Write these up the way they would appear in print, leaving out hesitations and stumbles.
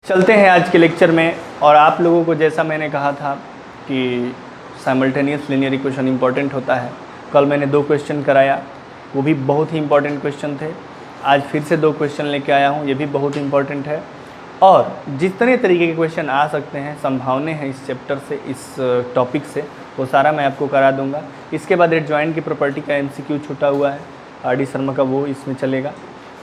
चलते हैं आज के लेक्चर में। और आप लोगों को जैसा मैंने कहा था कि साइमल्टेनियस लीनियर इक्वेशन इंपॉर्टेंट होता है, कल मैंने 2 क्वेश्चन कराया, वो भी बहुत ही इंपॉर्टेंट क्वेश्चन थे। आज फिर से 2 क्वेश्चन लेके आया हूँ, ये भी बहुत इंपॉर्टेंट है। और जितने तरीके के क्वेश्चन आ सकते हैं, संभावने हैं इस चैप्टर से, इस टॉपिक से, वो सारा मैं आपको करा दूंगा। इसके बाद एडजॉइंट की प्रॉपर्टी का MCQ छूटा हुआ है, RD शर्मा का, वो इसमें चलेगा।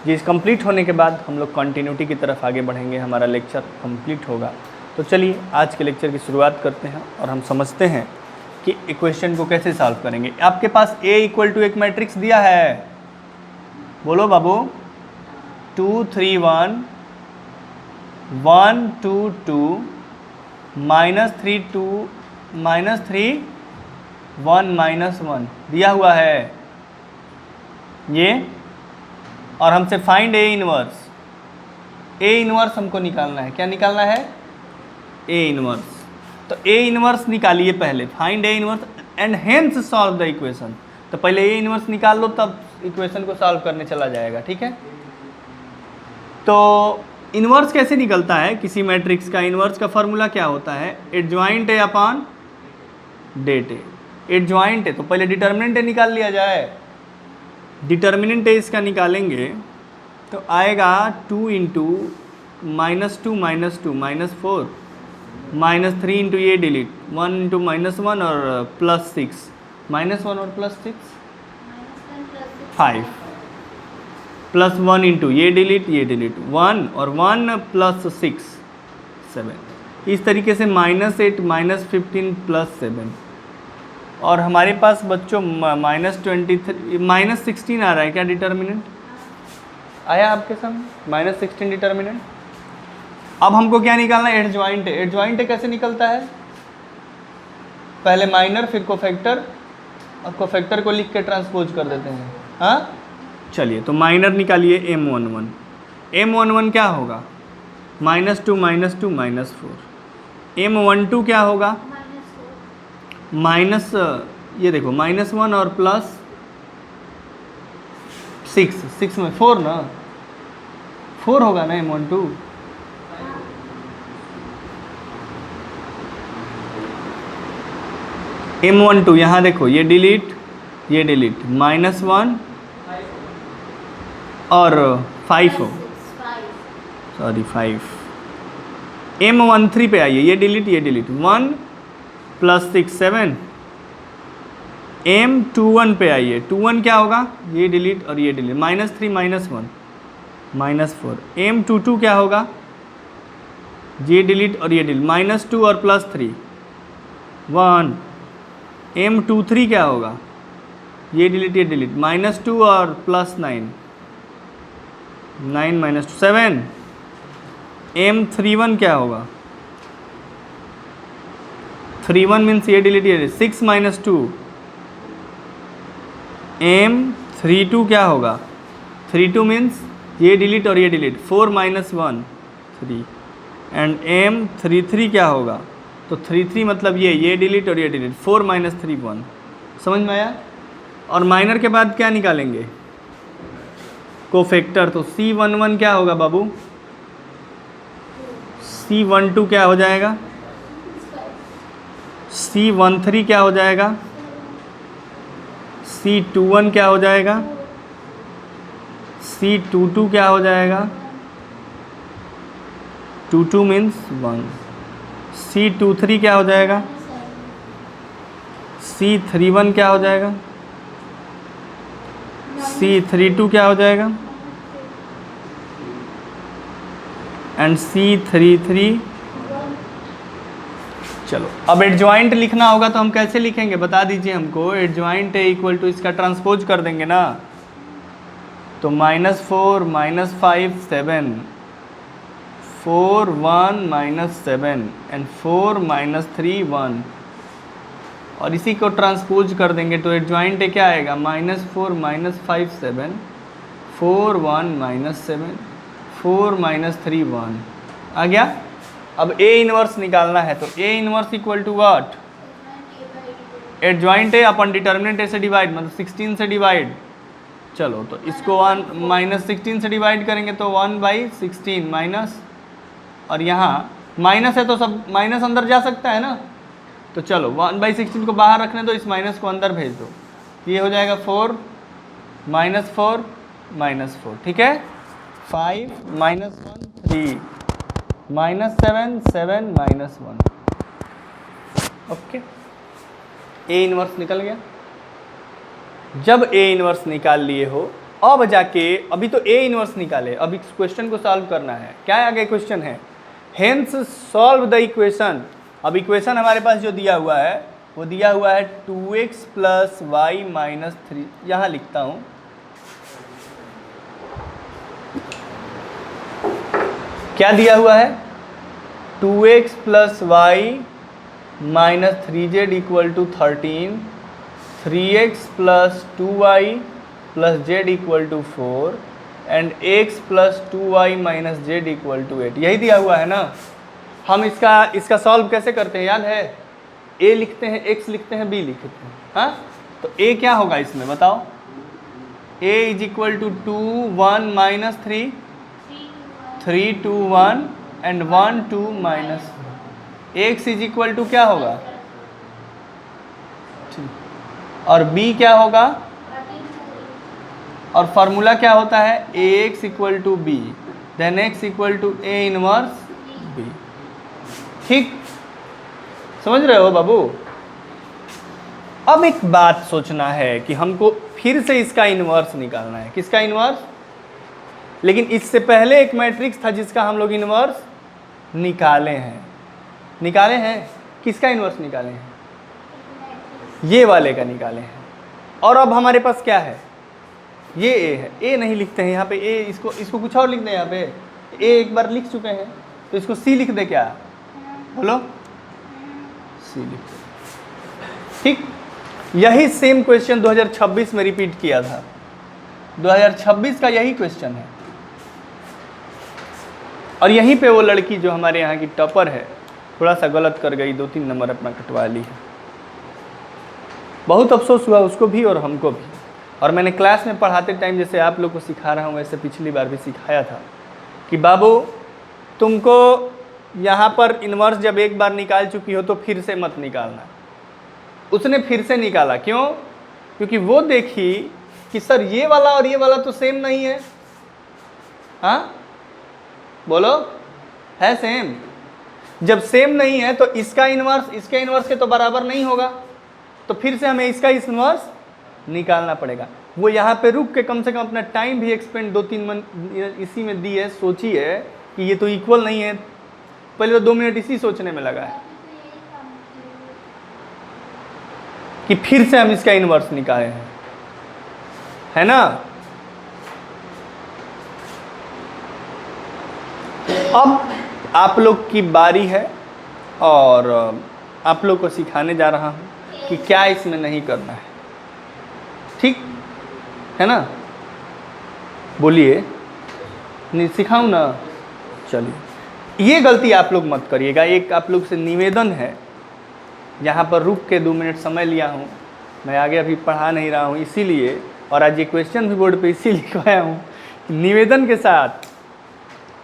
ये कंप्लीट होने के बाद हम लोग कंटिन्यूटी की तरफ आगे बढ़ेंगे, हमारा लेक्चर कंप्लीट होगा। तो चलिए आज के लेक्चर की शुरुआत करते हैं और हम समझते हैं कि इक्वेशन को कैसे सॉल्व करेंगे। आपके पास A = एक मैट्रिक्स दिया है, बोलो बाबू, 2 3 1 1 2 2 -3 2 -3 1 -1 दिया हुआ है ये। और हमसे find A inverse. A inverse हमको निकालना है। क्या निकालना है? A inverse. तो A इनवर्स निकालिए पहले, find A inverse and hence solve the equation. तो पहले A इनवर्स निकाल लो, तब इक्वेशन को सॉल्व करने चला जाएगा, ठीक है। तो इनवर्स कैसे निकलता है किसी मैट्रिक्स का? इनवर्स का फॉर्मूला क्या होता है? Adjoint A upon det A। Adjoint है तो पहले डिटर्मिनेंट A निकाल लिया जाए। डिटर्मिनेंट A इसका निकालेंगे तो आएगा 2 × -2 -2 -4 -3 × ये डिलीट 1 × -1 और +6 -1 और +6 5 +1 × ये डिलीट 1 और 1 +6 7। इस तरीके से -8 -15 +7। और हमारे पास बच्चों -23 -16 आ रहा है। क्या डिटर्मिनेंट आया आपके सामने? -16 डिटर्मिनेंट। अब हमको क्या निकालना है? एडजॉइंट। एडजॉइंट कैसे निकलता है? पहले माइनर फिर कोफैक्टर, और कोफैक्टर को लिख के ट्रांसपोज कर देते हैं। हाँ चलिए, तो माइनर निकालिए M11। M11 क्या होगा? -2 -2 -4। M12 क्या होगा? माइनस, ये देखो -1 और +6 6 में 4 ना, 4 होगा ना M12। M12 यहाँ देखो, ये डिलीट -1 और 5 हो, सॉरी 5। M13 पे आइए, ये डिलीट 1 +6 7। M21 पे आइए, 21 क्या होगा? ये डिलीट और ये डिलीट -3 -1 -4। M22 क्या होगा? ये डिलीट और ये डिलीट -2 और +3 1। M23 क्या होगा? ये डिलीट -2 और +9 9 -2 7। M31 क्या होगा? 31 मीन्स ये डिलीट 6 -2। M32 क्या होगा? 32 मीन्स ये डिलीट और ये डिलीट 4 -1 3। एंड M33 क्या होगा? तो 33 मतलब ये डिलीट और ये डिलीट 4 -3 1। समझ में आया? और माइनर के बाद क्या निकालेंगे? कोफैक्टर। तो C11 क्या होगा बाबू? C12 क्या हो जाएगा? C13 क्या हो जाएगा? C21 क्या हो जाएगा? C22 क्या हो जाएगा? 22 मीन्स 1। C23 क्या हो जाएगा? C31 क्या हो जाएगा? C32 क्या हो जाएगा? And C33। चलो, अब एडजॉइंट लिखना होगा तो हम कैसे लिखेंगे? बता दीजिए हमको। एडजॉइंट A = इसका ट्रांसपोज कर देंगे ना, तो -4 -5 7 4 1 -7 एंड 4 -3 1। और इसी को ट्रांसपोज कर देंगे तो एडजॉइंट A क्या आएगा? -4 -5 7 4 1 -7 4 -3 1 आ गया। अब A इनवर्स निकालना है तो A inverse = what? Adjoint A upon determinant A से डिवाइड, मतलब 16 से डिवाइड। चलो तो इसको 1 -16 से डिवाइड करेंगे तो 1/16 माइनस और यहाँ माइनस है तो सब माइनस अंदर जा सकता है ना, तो चलो 1/16 को बाहर रखने दो, इस माइनस को अंदर भेज दो, ये हो जाएगा 4 -4 -4, ठीक है। 5 -1 3 -7 7 -1, ओके। ए इनवर्स निकल गया। जब ए इनवर्स निकाल लिए हो, अब जाके अभी तो ए इनवर्स निकाले, अभी इस क्वेश्चन को सॉल्व करना है। क्या आगे क्वेश्चन है, हेंस सॉल्व द इक्वेशन। अब इक्वेशन हमारे पास जो दिया हुआ है वो दिया हुआ है 2x + y - 3, यहाँ लिखता हूँ, क्या दिया हुआ है, 2x + y - 3z = 13, 3x + 2y + z = 4 and x + 2y - z = 8, यही दिया हुआ है ना। हम इसका सॉल्व कैसे करते हैं, याद है, a लिखते हैं, x लिखते हैं, b लिखते हैं, हाँ। तो a क्या होगा इसमें बताओ, a = 2 1 - 3 3 2 1 एंड 1 2 माइनस, x = क्या होगा, और b क्या होगा, और फार्मूला क्या होता है, ax = b, then x = a inverse b, ठीक, समझ रहे हो बाबू। अब एक बात सोचना है कि हमको फिर से इसका इनवर्स निकालना है, किसका इनवर्स, लेकिन इससे पहले एक मैट्रिक्स था जिसका हम लोग इनवर्स निकाले हैं, किसका इनवर्स निकाले हैं, ये वाले का निकाले हैं। और अब हमारे पास क्या है, ये ए है, ए नहीं लिखते हैं यहाँ पे, ए इसको कुछ और लिख दें, यहाँ पे ए एक बार लिख चुके हैं तो इसको सी लिख दे, क्या बोलो, सी लिख दे, ठीक। यही सेम क्वेश्चन 2026 में रिपीट किया था, 2026 का यही क्वेश्चन है, और यहीं पे वो लड़की जो हमारे यहाँ की टॉपर है थोड़ा सा गलत कर गई, 2-3 नंबर अपना कटवा ली है। बहुत अफसोस हुआ उसको भी और हमको भी। और मैंने क्लास में पढ़ाते टाइम जैसे आप लोग को सिखा रहा हूँ वैसे पिछली बार भी सिखाया था कि बाबू तुमको यहाँ पर इन्वर्स जब एक बार निकाल चुकी हो तो फिर से मत निकालना। उसने फिर से निकाला, क्यों, क्योंकि वो देखी कि सर ये वाला और ये वाला तो सेम नहीं है, हाँ बोलो, है सेम। जब सेम नहीं है तो इसका इन्वर्स इसके इन्वर्स के तो बराबर नहीं होगा, तो फिर से हमें इसका इन्वर्स निकालना पड़ेगा। वो यहाँ पे रुक के कम से कम अपना टाइम भी एक्सपेंड 2-3 मिनट इसी में दी है, सोची है कि ये तो इक्वल नहीं है, पहले तो 2 मिनट इसी सोचने में लगा है कि फिर से हम इसका इन्वर्स निकाले हैं, है ना। अब आप लोग की बारी है और आप लोग को सिखाने जा रहा हूँ कि क्या इसमें नहीं करना है, ठीक है ना, बोलिए, नहीं सिखाऊं ना, चलिए। ये गलती आप लोग मत करिएगा, एक आप लोग से निवेदन है, यहाँ पर रुक के 2 मिनट समय लिया हूँ, मैं आगे अभी पढ़ा नहीं रहा हूँ इसीलिए, और आज ये क्वेश्चन भी बोर्ड पे इसीलिए लिखवाया हूँ, निवेदन के साथ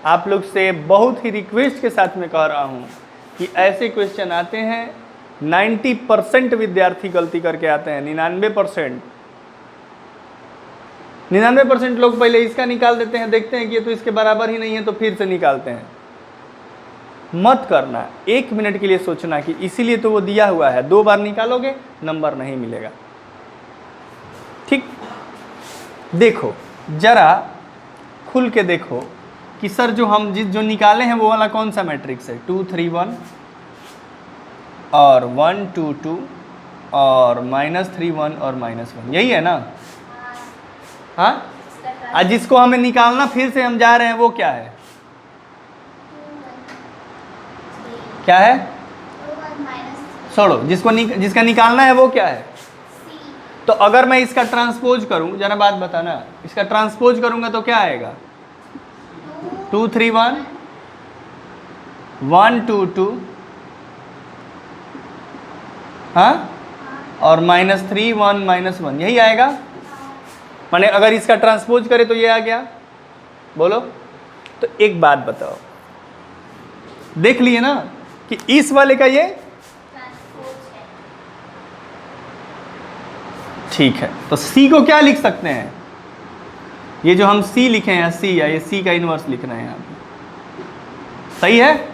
आप लोग से बहुत ही रिक्वेस्ट के साथ मैं कह रहा हूँ कि ऐसे क्वेश्चन आते हैं 90% विद्यार्थी गलती करके आते हैं, 99% लोग पहले इसका निकाल देते हैं, देखते हैं कि ये तो इसके बराबर ही नहीं है तो फिर से निकालते हैं। मत करना, 1 मिनट के लिए सोचना कि इसीलिए तो वो दिया हुआ है, 2 बार निकालोगे नंबर नहीं मिलेगा, ठीक। देखो जरा खुल के देखो कि सर जो हम जो निकाले हैं वो वाला कौन सा मैट्रिक्स है, 2 3 1 और 1 2 2 और -3 1 और -1, यही है ना, हाँ। आज जिसको हमें निकालना फिर से हम जा रहे हैं वो क्या है, क्या है, छोड़ो, जिसका निकालना है वो क्या है। तो अगर मैं इसका ट्रांसपोज करूं, जरा बात बताना, इसका ट्रांसपोज करूंगा तो क्या आएगा, 2 3 1 1 2 2, हाँ, और -3 1 -1, यही आएगा। माने अगर इसका ट्रांसपोज करें तो ये आ गया, बोलो। तो एक बात बताओ, देख लिए ना कि इस वाले का ये ठीक है। तो सी को क्या लिख सकते हैं, ये जो हम सी लिखे हैं सी, या ये सी का इनवर्स लिख रहे हैं यहाँ पे, सही है।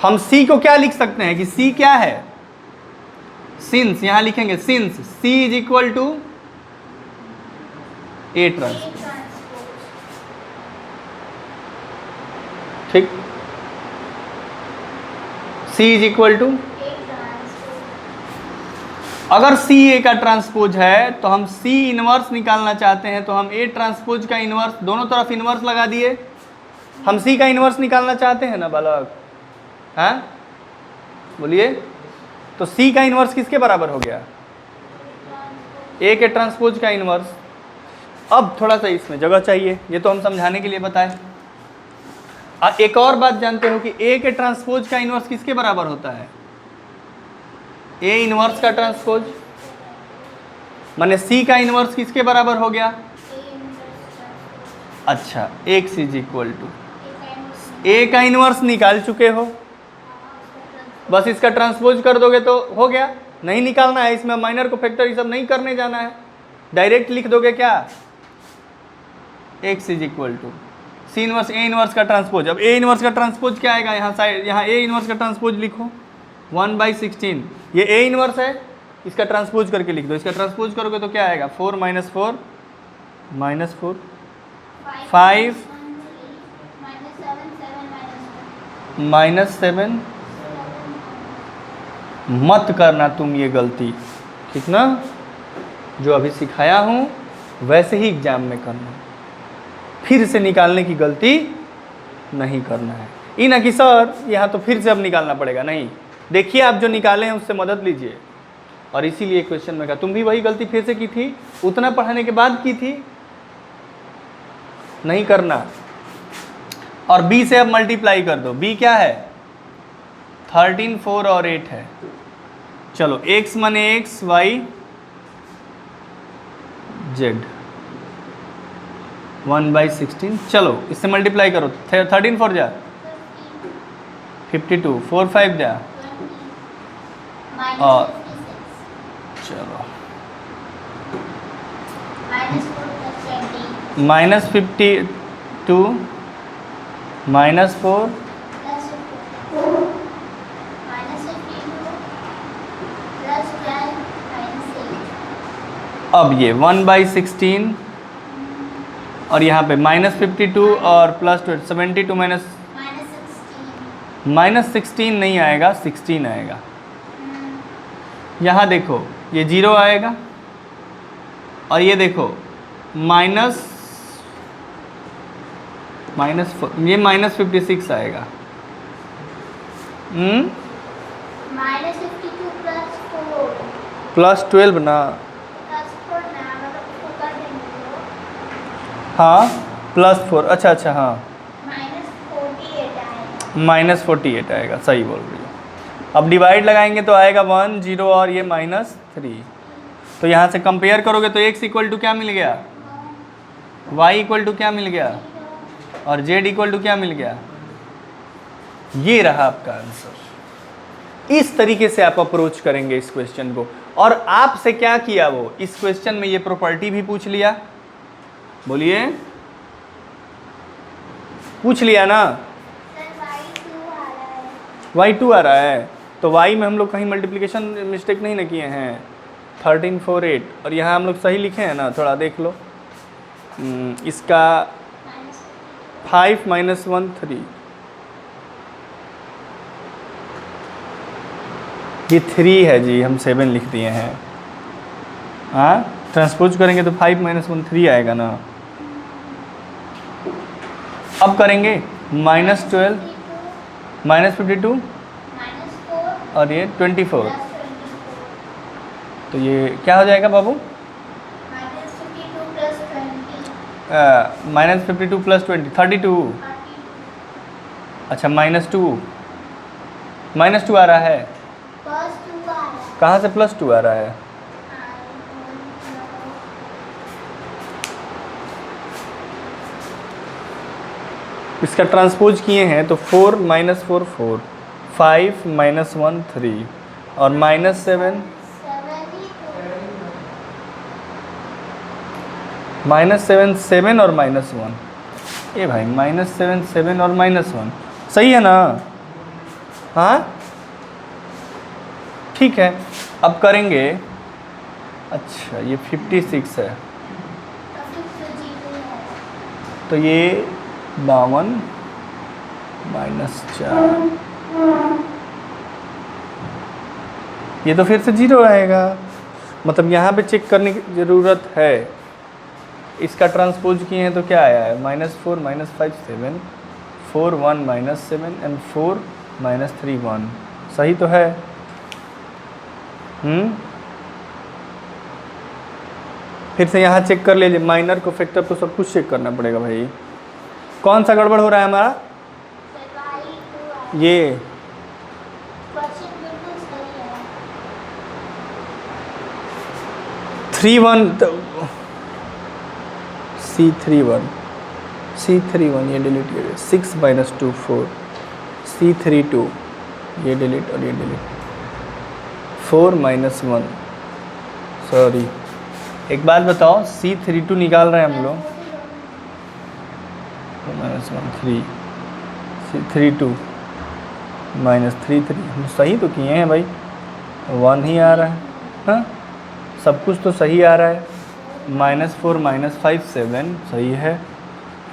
हम सी को क्या लिख सकते हैं कि सी क्या है, सिंस, यहां लिखेंगे since C is equal to A transpose, ठीक। सी इज इक्वल टू, अगर सी ए का ट्रांसपोज है तो हम सी इनवर्स निकालना चाहते हैं, तो हम ए ट्रांसपोज का इनवर्स, दोनों तरफ इनवर्स लगा दिए, हम सी का इनवर्स निकालना चाहते हैं ना बालक, हाँ बोलिए। तो सी का इनवर्स किसके बराबर हो गया, ए के ट्रांसपोज का इनवर्स। अब थोड़ा सा इसमें जगह चाहिए, ये तो हम समझाने के लिए बताए। एक और बात जानते हो कि ए के ट्रांसपोज का इनवर्स किसके बराबर होता है, ए इनवर्स का ट्रांसपोज, माने सी का इनवर्स किसके बराबर हो गया। अच्छा, एक्स इज इक्वल टू, ए का इनवर्स निकाल चुके हो, बस इसका ट्रांसपोज कर दोगे तो हो गया। नहीं निकालना है, इसमें माइनर को फैक्टर ये सब नहीं करने जाना है, डायरेक्ट लिख दोगे क्या, X is equal to C inverse A inverse का ट्रांसपोज। अब ए इनवर्स का ट्रांसपोज क्या आएगा, यहाँ साइड, यहाँ ए इनवर्स का ट्रांसपोज लिखो 1/16, ये ए इनवर्स है, इसका ट्रांसपोज करके लिख दो। इसका ट्रांसपोज करोगे तो क्या आएगा, 4 - 4 -4 5 -7। मत करना तुम ये गलती, ठीक ना, जो अभी सिखाया हूँ वैसे ही एग्जाम में करना, फिर से निकालने की गलती नहीं करना है। ये ना कि सर यहाँ तो फिर से अब निकालना पड़ेगा, नहीं, देखिए आप जो निकाले हैं उससे मदद लीजिए। और इसीलिए क्वेश्चन में कहा तुम भी वही गलती फिर से की थी, उतना पढ़ाने के बाद की थी, नहीं करना। और b से अब मल्टीप्लाई कर दो, b क्या है 13, 4 और 8 है। चलो x माने x, y z 1/16, चलो इससे मल्टीप्लाई करो, 13 4 जा 52, 4 5 जा, और चलो -52 -4 अब ये 1/16 और यहाँ पे -52 और +2 72 -16 नहीं आएगा, 16 आएगा। यहाँ देखो ये 0 आएगा, और ये देखो ये -56 आएगा। +12 ना, हाँ +4, अच्छा हाँ -48 आएगा, सही बोल रही हो। अब डिवाइड लगाएंगे तो आएगा 1 0 और ये -3। तो यहाँ से कंपेयर करोगे तो x इक्वल टू क्या मिल गया, y इक्वल टू क्या मिल गया, और z इक्वल टू क्या मिल गया। ये रहा आपका आंसर। इस तरीके से आप अप्रोच करेंगे इस क्वेश्चन को। और आपसे क्या किया वो, इस क्वेश्चन में ये प्रॉपर्टी भी पूछ लिया, बोलिए पूछ लिया ना, y2 आ रहा है, तो y में हम लोग कहीं मल्टीप्लिकेशन मिस्टेक नहीं ना किए हैं, 13 4 8, और यहाँ हम लोग सही लिखे हैं ना, थोड़ा देख लो। इसका 5 - 1 3, ये 3 है जी, हम 7 लिख दिए हैं। हाँ ट्रांसपोज करेंगे तो 5 - 1 3 आएगा ना। अब करेंगे -12 -52 और ये 24, तो ये क्या हो जाएगा बाबू, -52 + 20 32। अच्छा -2 आ रहा है, कहाँ से +2 आ रहा है, इसका ट्रांसपोज किए हैं तो 4 - 4 4, 5 - 1 3 और -7 -7 7 और -1। ए भाई -7 7 और -1 सही है ना? हाँ ठीक है। अब करेंगे। अच्छा ये 56 है तो ये 52 -4, ये तो फिर से 0 आएगा। मतलब यहाँ पे चेक करने की ज़रूरत है। इसका ट्रांसपोज किए हैं तो क्या आया है? -4 - 5 7, 4 1 -7 एंड 4 -3 1। सही तो है? फिर से यहाँ चेक कर लीजिए। माइनर को फैक्टर को सब कुछ चेक करना पड़ेगा भाई। कौन सा गड़बड़ हो रहा है हमारा? ये 3 1 C31 ये डिलीट किया। 6 - 2 4, C32 ये डिलीट और ये डिलीट। 4 - 1 सॉरी। एक बात बताओ, C32 निकाल रहे हैं हम लोग। -1 3, C32 -3 हम सही तो किए हैं भाई। 1 ही आ रहा है। हाँ सब कुछ तो सही आ रहा है। -4 - 5 7 सही है।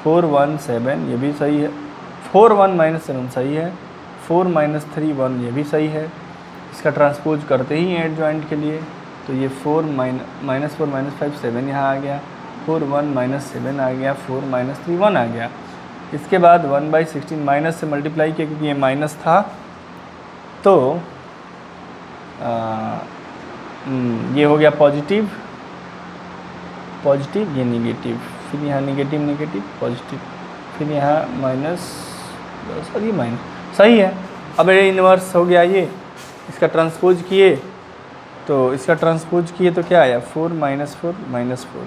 4 1 7 ये भी सही है। 4 1 - 7 सही है। 4 - 3 1 ये भी सही है। इसका ट्रांसपोज करते ही एड जॉइंट के लिए तो ये 4 - 5 7 यहाँ आ गया। 4 1 - 7 आ गया। 4 - 3 1 आ गया। इसके बाद 1/16 माइनस से मल्टीप्लाई किया क्योंकि ये माइनस था तो ये हो गया पॉजिटिव पॉजिटिव, ये निगेटिव, फिर यहाँ निगेटिव निगेटिव पॉजिटिव, फिर यहाँ माइनस और ये माइनस। सही है। अब ये इन्वर्स हो गया। ये इसका ट्रांसपोज किए तो क्या आया? 4 - 4 -4,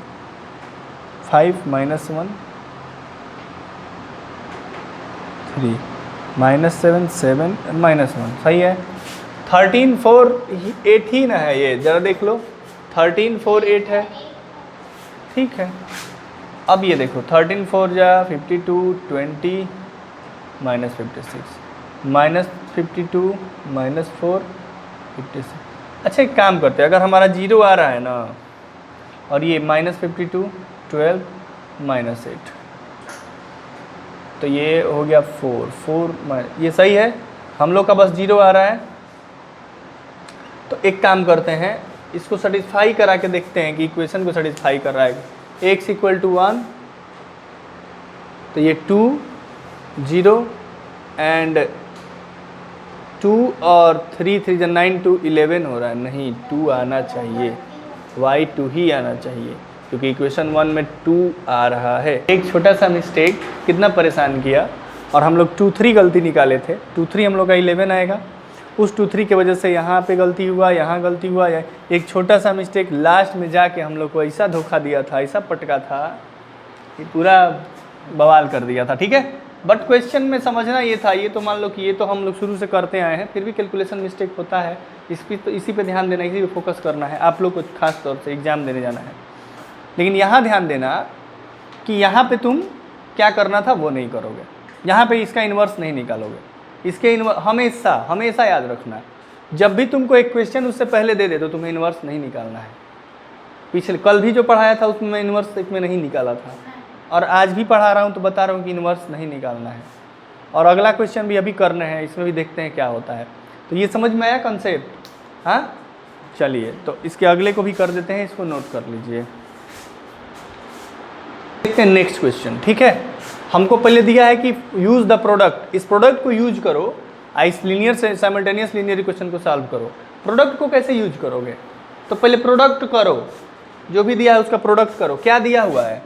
5 - 1 3, -7 7 -1 सही है। 13 4 8 ही ना है ये? ज़रा देख लो। 13 4 8 है। ठीक है। अब ये देखो 13 4 जा 52 20 -56 -52 -4 56। अच्छा एक काम करते हैं, अगर हमारा 0 आ रहा है ना और ये -52 12 -8 तो ये हो गया 4 4 ये सही है। हम लोग का बस 0 आ रहा है तो एक काम करते हैं, इसको सेटिस्फाई करा के देखते हैं कि इक्वेशन को सेटिस्फाई कर रहा है। x = 1 तो ये 2 0 एंड 2 और 3 3 जा 9 2 11 हो रहा है। नहीं 2 आना चाहिए, y2 ही आना चाहिए क्योंकि इक्वेशन 1 में 2 आ रहा है। एक छोटा सा मिस्टेक कितना परेशान किया और हम लोग 2 3 गलती निकाले थे। 2 3 हम लोग का 11 आएगा। उस 2 3 की वजह से यहाँ पे गलती हुआ, यहाँ गलती हुआ। एक छोटा सा मिस्टेक लास्ट में जाके हम लोग को ऐसा धोखा दिया था, ऐसा पटका था कि पूरा बवाल कर दिया था। ठीक है। बट क्वेश्चन में समझना ये था, ये तो मान लो कि ये तो हम लोग शुरू से करते आए हैं, फिर भी कैलकुलेशन मिस्टेक होता है। इसी पे ध्यान देना, इसी पे फोकस करना है आप लोग को, खास तौर से एग्ज़ाम देने जाना है। लेकिन यहाँ ध्यान देना कि यहाँ पे तुम क्या करना था वो नहीं करोगे। यहाँ पे इसका इन्वर्स नहीं निकालोगे। इसके हमेशा हमेशा याद रखना, जब भी तुमको एक क्वेश्चन उससे पहले दे दे तो तुम्हें इन्वर्स नहीं निकालना है। पिछले कल भी जो पढ़ाया था उसमें मैं इन्वर्स इसमें नहीं निकाला था और आज भी पढ़ा रहा हूँ तो बता रहा हूँ कि इन्वर्स नहीं निकालना है। और अगला क्वेश्चन भी अभी करने हैं, इसमें भी देखते हैं क्या होता है। तो ये समझ में आया कॉन्सेप्ट? हाँ चलिए तो इसके अगले को भी कर देते हैं, इसको नोट कर लीजिए। देखते हैं नेक्स्ट क्वेश्चन। ठीक है। हमको पहले दिया है कि यूज़ द प्रोडक्ट, इस प्रोडक्ट को यूज करो, इस लीनियर से साइमल्टेनियस लीनियर इक्वेशन को सॉल्व करो। प्रोडक्ट को कैसे यूज करोगे? तो पहले प्रोडक्ट करो, जो भी दिया है उसका प्रोडक्ट करो। क्या दिया हुआ है?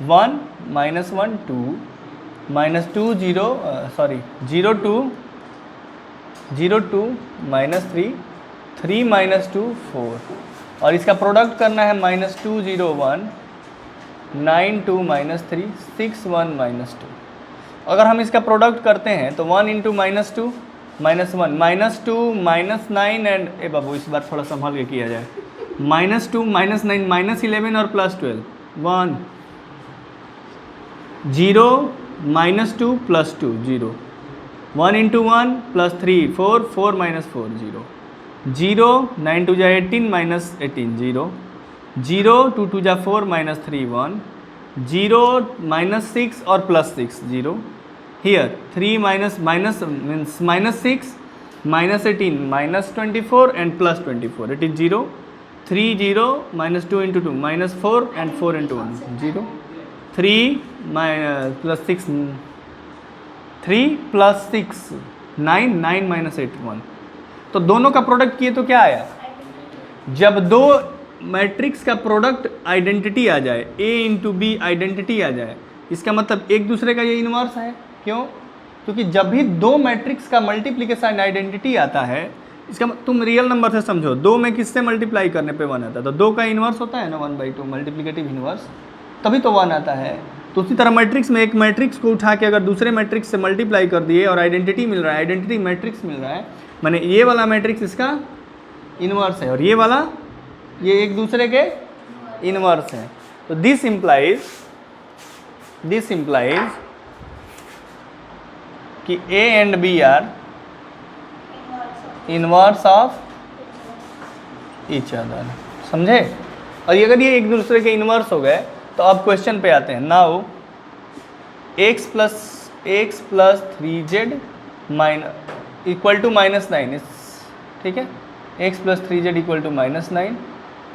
1 - 1 2 -2 0 सॉरी 0 2 0 2 -3 3 -2 4 और इसका प्रोडक्ट करना है -2 0 1 9 2 -3 6 1 -2। अगर हम इसका प्रोडक्ट करते हैं तो 1 इंटू -2 -1 -2 -9 एंड ए बाबू इस बार थोड़ा संभाल के किया जाए, -2 -9 -11 और +12 1 0 -2 +2 0 1 इंटू 1 +3 4 4 -4 0 0 9 2 जा 18 -18 0 0 2 2 जा 4 -3 1 0 -6 और +6 0 here 3 minus means -6 -18 -24 and +24 it is 0 3 0 -2 into 2 -4 and 4 into 1 0 3 +6 3 +6 9 9 -8 1। तो दोनों का प्रोडक्ट किए तो क्या आया? जब दो मैट्रिक्स का प्रोडक्ट आइडेंटिटी आ जाए, A इंटू बी आइडेंटिटी आ जाए, इसका मतलब एक दूसरे का ये इन्वर्स है। क्यों? क्योंकि जब भी दो मैट्रिक्स का मल्टीप्लिकेशन आइडेंटिटी आता है, इसका तुम रियल नंबर से समझो, 2 में किससे मल्टीप्लाई करने पे 1 आता है, तो 2 का इन्वर्स होता है ना 1/2 मल्टीप्लिकेटिव इन्वर्स, तभी तो 1 आता है। तो उसी तरह मैट्रिक्स में एक मैट्रिक्स को उठा के अगर दूसरे मैट्रिक्स से मल्टीप्लाई कर दिए और आइडेंटिटी मिल रहा है, आइडेंटिटी मैट्रिक्स मिल रहा है, माने ये वाला मैट्रिक्स इसका इन्वर्स है और ये वाला ये एक दूसरे के इन्वर्स है। तो दिस इम्प्लाइज कि A and B are inverse of each other, समझे? और अगर ये एक दूसरे के इन्वर्स हो गए तो अब क्वेश्चन पे आते हैं। Now x plus 3z equal to -9, ठीक है, x plus 3z equal to -9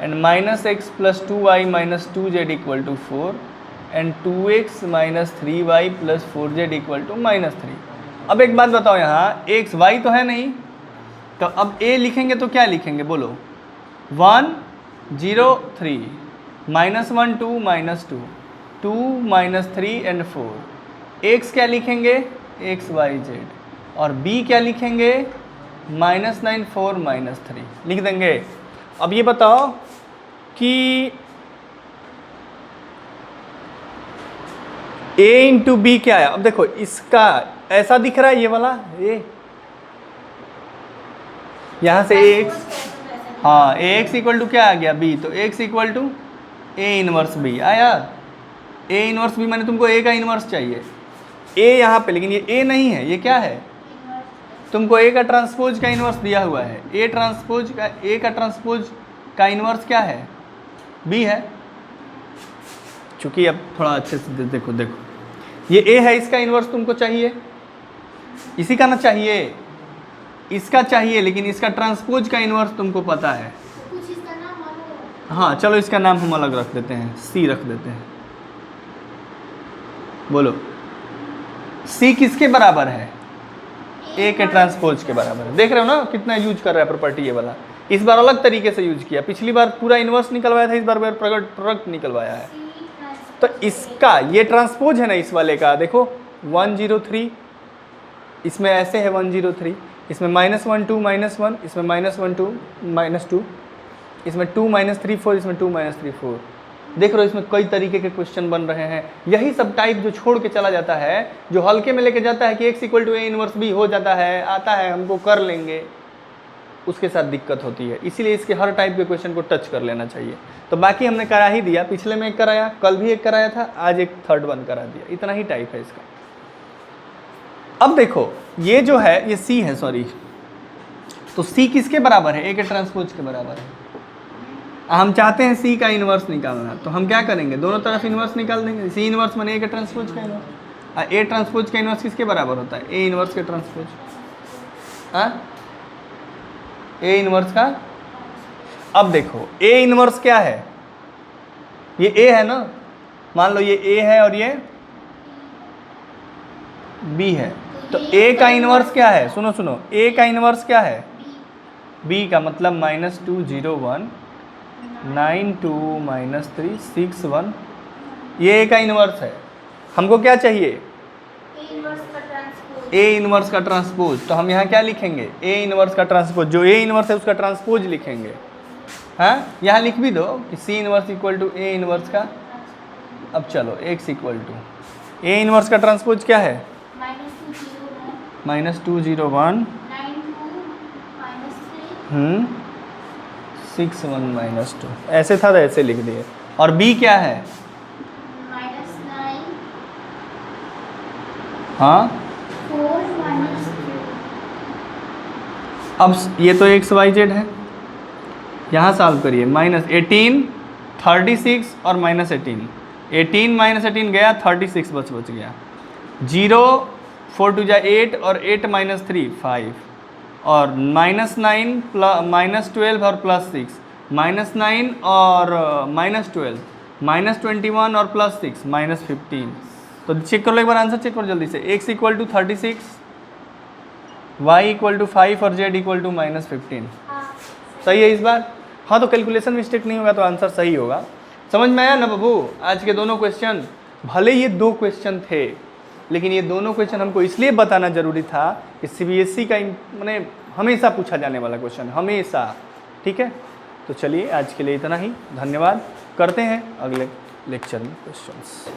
and -x plus 2y minus 2z equal to 4 and 2x minus 3y plus 4z equal to -3। अब एक बात बताओ, यहाँ x y तो है नहीं, तो अब a लिखेंगे तो क्या लिखेंगे बोलो? 1 0 3 -1 2 -2 2 -3 एंड 4। x क्या लिखेंगे? x y z। और b क्या लिखेंगे? -9 4 -3 लिख देंगे। अब ये बताओ कि a इंटू बी क्या है? अब देखो इसका ऐसा दिख रहा है, ये वाला ये यहाँ से ax, हाँ ax इक्वल टू क्या आ गया? b। तो x equal to a inverse b आया। a इनवर्स b माने तुमको a का इनवर्स चाहिए, a यहाँ पे, लेकिन ये a नहीं है, ये क्या है? तुमको a का ट्रांसपोज का इनवर्स दिया हुआ है। a का ट्रांसपोज का इनवर्स क्या है? b है। चूंकि अब थोड़ा अच्छे से देखो ये a है, इसका इनवर्स तुमको चाहिए, इसी का ना चाहिए, इसका चाहिए, लेकिन इसका ट्रांसपोज का इनवर्स तुमको पता है। कुछ इसका नाम अलग है। हाँ चलो इसका नाम हम अलग रख देते हैं, c रख देते हैं। बोलो c किसके बराबर है? a के ट्रांसपोज के बराबर है। देख रहे हो ना कितना यूज कर रहा है प्रॉपर्टी ये वाला। इस बार अलग तरीके से यूज किया, पिछली बार पूरा इनवर्स निकलवाया था, इस बार प्रोडक्ट निकलवाया है। तो इसका ये ट्रांसपोज है ना इस वाले का, देखो 103, इसमें ऐसे है 103, इसमें -1 2 -1, इसमें -1 2 -2, इसमें 2 -3 4, इसमें 2 -3 4। देख रहे हो इसमें कई तरीके के क्वेश्चन बन रहे हैं। यही सब टाइप जो छोड़ के चला जाता है, जो हल्के में लेके जाता है कि x equal to a inverse b हो जाता है, आता है, हमको कर लेंगे, उसके साथ दिक्कत होती है। इसीलिए इसके हर टाइप के क्वेश्चन को टच कर लेना चाहिए। तो बाकी हमने करा ही दिया, पिछले में एक कराया, कल भी एक कराया था, आज एक थर्ड वन करा दिया, इतना ही टाइप है इसका। अब देखो ये जो है ये c है, सॉरी, तो c किसके बराबर है? a के ट्रांसपोज के बराबर है। हम चाहते हैं c का इन्वर्स निकालना, तो हम क्या करेंगे? दोनों तरफ इन्वर्स निकाल देंगे। c इन्वर्स माने a के ट्रांसपोज का इन्वर्स, और a ट्रांसपोज का इन्वर्स किसके बराबर होता है? a इन्वर्स के ट्रांसपोज। हाँ a इन्वर्स का। अब देखो a इन्वर्स क्या है? ये a है ना, मान लो ये a है और ये b है, तो a का इन्वर्स क्या है? सुनो a का इन्वर्स क्या है? b का मतलब -2 0 1 9 2 -3 6 1, ये a का इन्वर्स है। हमको क्या चाहिए? a इन्वर्स का ट्रांसपोज। तो हम यहाँ क्या लिखेंगे? a इन्वर्स का ट्रांसपोज, जो a इन्वर्स है उसका ट्रांसपोज लिखेंगे। हाँ यहाँ लिख भी दो कि c inverse equal to a inverse का। अब चलो x equal to a inverse का ट्रांसपोज क्या है? -201 92 -3 61 -2 ऐसे था तो ऐसे लिख दिए। और बी क्या है? -9 हाँ 4 -3 अब ये तो XYZ है, यहाँ सॉल्व करिए। -18 36 और -18, 18 -18 गया, 36 बच गया। 0 4 2 8 और 8 -3 5 और -9 -12 और +6 -9 और -12 -21 और +6 -15। तो चेक कर लो एक बार, आंसर चेक करो जल्दी से। x = 36, y = 5 और z = -15। हाँ सही है इस बार? हाँ, तो कैलकुलेशन मिस्टेक नहीं होगा तो आंसर सही होगा। समझ में आया ना बाबू? आज के दोनों क्वेश्चन, भले ये 2 क्वेश्चन थे, लेकिन ये दोनों क्वेश्चन हमको इसलिए बताना जरूरी था कि CBSE का मैंने हमेशा पूछा जाने वाला क्वेश्चन, हमेशा। ठीक है, तो चलिए आज के लिए इतना ही। धन्यवाद। करते हैं अगले लेक्चर में क्वेश्चंस।